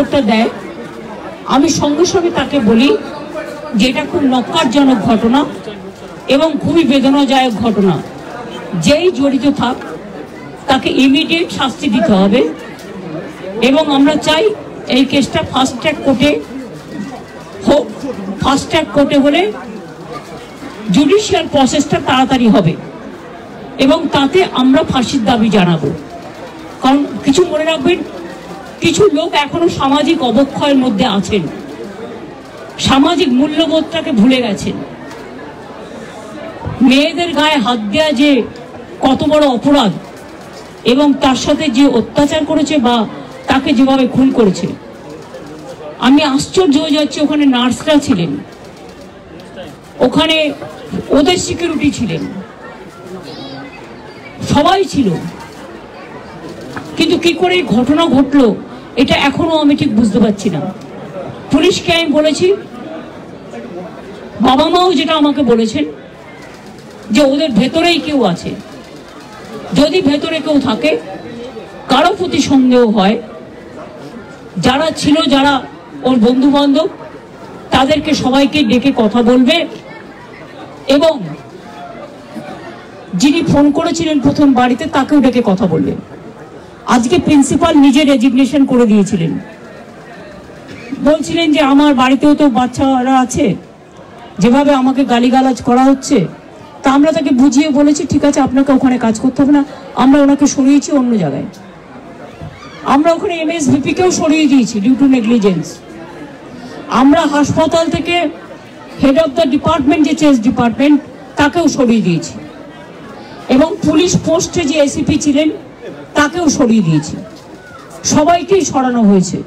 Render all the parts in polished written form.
খবরটা দেয় আমি সঙ্গে সঙ্গে তাকে বলি যে এটা খুব নক্কারজনক ঘটনা এবং খুবই বেদনাদায়ক ঘটনা। যেই জড়িত থাক তাকে ইমিডিয়েট শাস্তি দিতে হবে এবং আমরা চাই এই কেসটা ফাস্ট ট্র্যাক কোর্টে হোক। ফাস্ট ট্র্যাক কোর্টে হলে জুডিশিয়াল প্রসেসটা তাড়াতাড়ি হবে এবং তাতে আমরা ফাঁসির দাবি জানাবো। কারণ কিছু মনে রাখবেন, কিছু লোক এখনো সামাজিক অবক্ষয়ের মধ্যে আছেন, সামাজিক মূল্যবোধটাকে ভুলে গেছেন। মেয়েদের গায়ে হাত দেওয়া যে কত বড় অপরাধ এবং তার সাথে যে অত্যাচার করেছে বা তাকে যেভাবে খুন করেছে, আমি আশ্চর্য হয়ে যাচ্ছি। ওখানে নার্সরা ছিলেন, ওখানে ওদের সিকিউরিটি ছিলেন, সবাই ছিল, কিন্তু কি করে ঘটনা ঘটলো এটা এখনো আমি ঠিক বুঝতে পারছি না। পুলিশকে আমি বলেছি, বাবা মাও যেটা আমাকে বলেছেন যে ওদের ভেতরেই কেউ আছে, যদি ভেতরে কেউ থাকে, কারো প্রতি সন্দেহ হয়, যারা ছিল, যারা ওর বন্ধু বান্ধব, তাদেরকে সবাইকে ডেকে কথা বলবে এবং যিনি ফোন করেছিলেন প্রথম বাড়িতে তাকেও ডেকে কথা বলবেন। আজকে প্রিন্সিপাল নিজে রেজিগনেশন করে দিয়েছিলেন, বলছিলেন যে আমার বাড়িতেও তো বাচ্চারা আছে, যেভাবে আমাকে গালিগালাজ করা হচ্ছে, তা আমরা তাকে বুঝিয়ে বলেছি ঠিক আছে আপনাকে ওখানে কাজ করতে হবে না, আমরা ওনাকে সরিয়েছি অন্য জায়গায়। আমরা ওখানে MSVP কেও সরিয়ে দিয়েছি ডিউ টু নেগলিজেন্স। আমরা হাসপাতাল থেকে হেড অফ দ্য ডিপার্টমেন্ট, যে চেস ডিপার্টমেন্ট, তাকেও সরিয়ে দিয়েছি এবং পুলিশ পোস্টে যে ACP ছিলেন তাকেও সরিয়ে দিয়েছি। সবাইকেই সরানো হয়েছে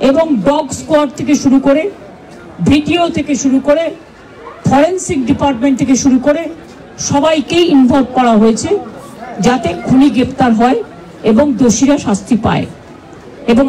এবং ডগ স্কোয়াড থেকে শুরু করে, ভিডিও থেকে শুরু করে, ফরেন্সিক ডিপার্টমেন্ট থেকে শুরু করে সবাইকেই ইনভলভ করা হয়েছে যাতে খুনি গ্রেপ্তার হয় এবং দোষীরা শাস্তি পায়। এবং